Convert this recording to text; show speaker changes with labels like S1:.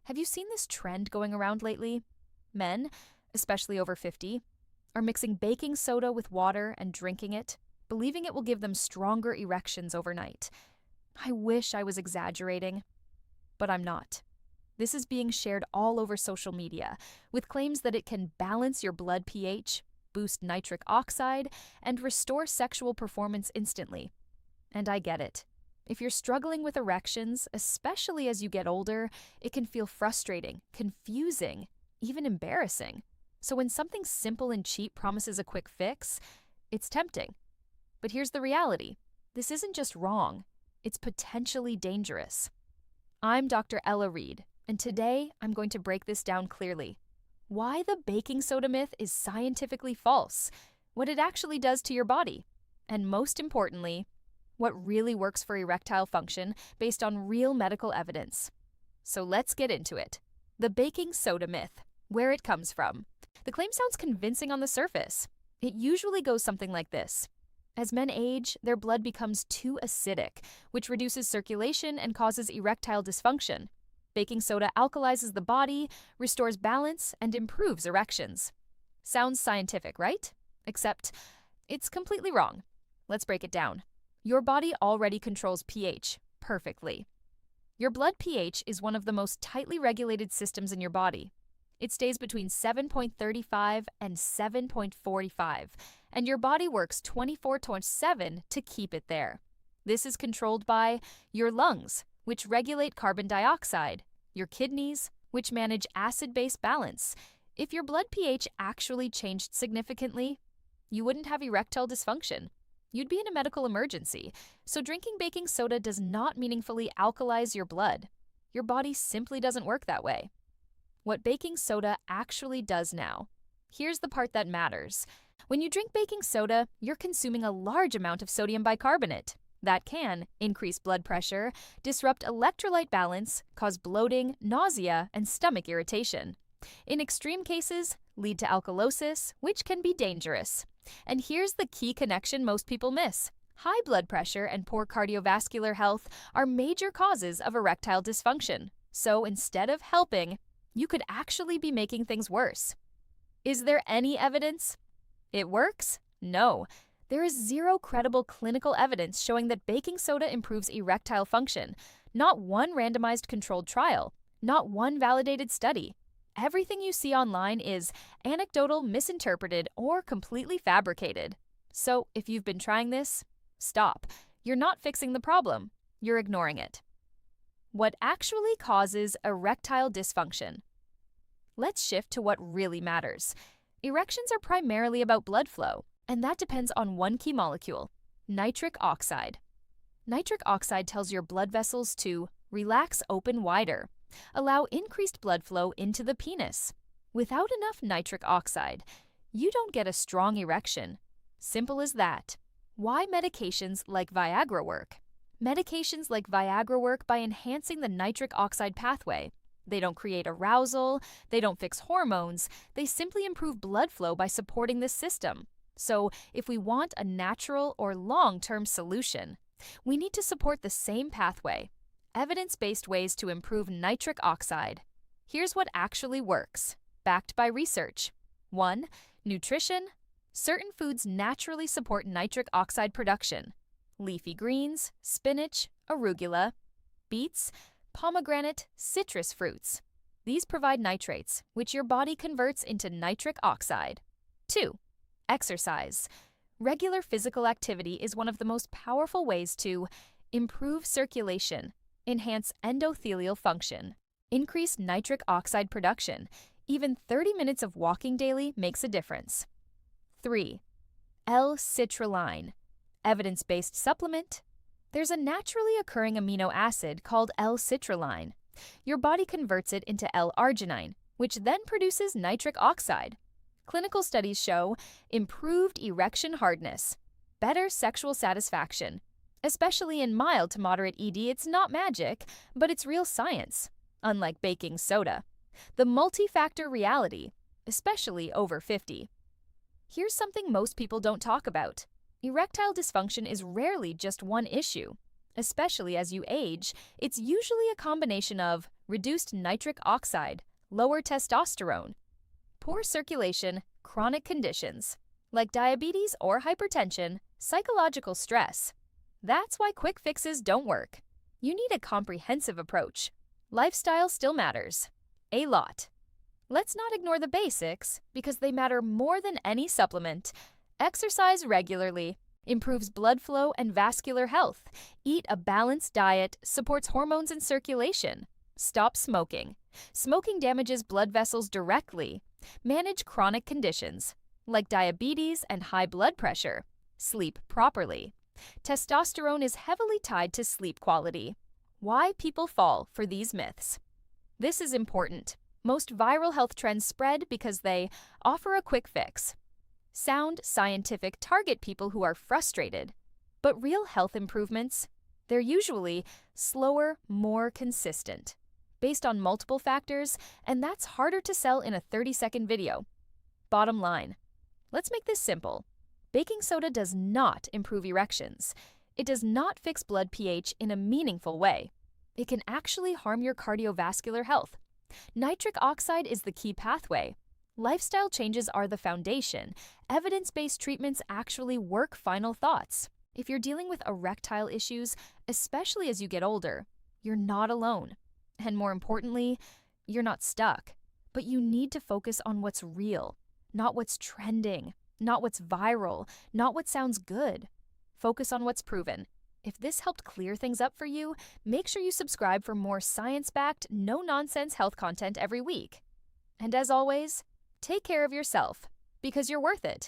S1: Have you seen this trend going around lately? Men, especially over 50, are mixing baking soda with water and drinking it, believing it will give them stronger erections overnight. I wish I was exaggerating, but I'm not. This is being shared all over social media, with claims that it can balance your blood pH, boost nitric oxide, and restore sexual performance instantly. And I get it. If you're struggling with erections, especially as you get older, it can feel frustrating, confusing, even embarrassing. So when something simple and cheap promises a quick fix, it's tempting. But here's the reality. This isn't just wrong. It's potentially dangerous. I'm Dr. Ella Reed, and today I'm going to break this down clearly. Why the baking soda myth is scientifically false, what it actually does to your body, and most importantly, what really works for erectile function based on real medical evidence. So let's get into it. The baking soda myth, where it comes from. The claim sounds convincing on the surface. It usually goes something like this. As men age, their blood becomes too acidic, which reduces circulation and causes erectile dysfunction. Baking soda alkalizes the body, restores balance, and improves erections. Sounds scientific, right? Except it's completely wrong. Let's break it down. Your body already controls pH perfectly. Your blood pH is one of the most tightly regulated systems in your body. It stays between 7.35 and 7.45, and your body works 24/7 to keep it there. This is controlled by your lungs, which regulate carbon dioxide, your kidneys, which manage acid-base balance. If your blood pH actually changed significantly, you wouldn't have erectile dysfunction. You'd be in a medical emergency, so drinking baking soda does not meaningfully alkalize your blood. Your body simply doesn't work that way. What baking soda actually does now. Here's the part that matters. When you drink baking soda, you're consuming a large amount of sodium bicarbonate. That can increase blood pressure, disrupt electrolyte balance, cause bloating, nausea, and stomach irritation. In extreme cases, lead to alkalosis, which can be dangerous. And here's the key connection most people miss. High blood pressure and poor cardiovascular health are major causes of erectile dysfunction. So instead of helping, you could actually be making things worse. Is there any evidence? It works? No. There is zero credible clinical evidence showing that baking soda improves erectile function. Not one randomized controlled trial. Not one validated study. Everything you see online is anecdotal, misinterpreted, or completely fabricated. So if you've been trying this, stop. You're not fixing the problem. You're ignoring it. What actually causes erectile dysfunction? Let's shift to what really matters. Erections are primarily about blood flow, and that depends on one key molecule, nitric oxide. Nitric oxide tells your blood vessels to relax open wider, allow increased blood flow into the penis. Without enough nitric oxide, you don't get a strong erection. Simple as that. Why medications like Viagra work? Medications like Viagra work by enhancing the nitric oxide pathway. They don't create arousal, they don't fix hormones, they simply improve blood flow by supporting this system. So, if we want a natural or long-term solution, we need to support the same pathway. Evidence-based ways to improve nitric oxide. Here's what actually works, backed by research. 1. Nutrition. Certain foods naturally support nitric oxide production. Leafy greens, spinach, arugula, beets, pomegranate, citrus fruits. These provide nitrates, which your body converts into nitric oxide. 2. Exercise. Regular physical activity is one of the most powerful ways to improve circulation, enhance endothelial function, increase nitric oxide production. Even 30 minutes of walking daily makes a difference. 3. L-citrulline. Evidence-based supplement. There's a naturally occurring amino acid called L-citrulline. Your body converts it into L-arginine, which then produces nitric oxide. Clinical studies show improved erection hardness, better sexual satisfaction. Especially in mild to moderate ED, it's not magic, but it's real science, unlike baking soda. The multi-factor reality, especially over 50. Here's something most people don't talk about. Erectile dysfunction is rarely just one issue. Especially as you age, it's usually a combination of reduced nitric oxide, lower testosterone, poor circulation, chronic conditions like diabetes or hypertension, psychological stress. That's why quick fixes don't work. You need a comprehensive approach. Lifestyle still matters. A lot. Let's not ignore the basics because they matter more than any supplement. Exercise regularly, improves blood flow and vascular health. Eat a balanced diet, supports hormones and circulation. Stop smoking. Smoking damages blood vessels directly. Manage chronic conditions like diabetes and high blood pressure. Sleep properly. Testosterone is heavily tied to sleep quality. Why people fall for these myths. This is important. Most viral health trends spread because they offer a quick fix. Sound scientific target people who are frustrated. But real health improvements, they're usually slower, more consistent, based on multiple factors, and that's harder to sell in a 30-second video. Bottom line, let's make this simple. Baking soda does not improve erections. It does not fix blood pH in a meaningful way. It can actually harm your cardiovascular health. Nitric oxide is the key pathway. Lifestyle changes are the foundation. Evidence-based treatments actually work. Final thoughts. If you're dealing with erectile issues, especially as you get older, you're not alone. And more importantly, you're not stuck. But you need to focus on what's real, not what's trending, not what's viral, not what sounds good. Focus on what's proven. If this helped clear things up for you, make sure you subscribe for more science-backed, no-nonsense health content every week. And as always, take care of yourself, because you're worth it.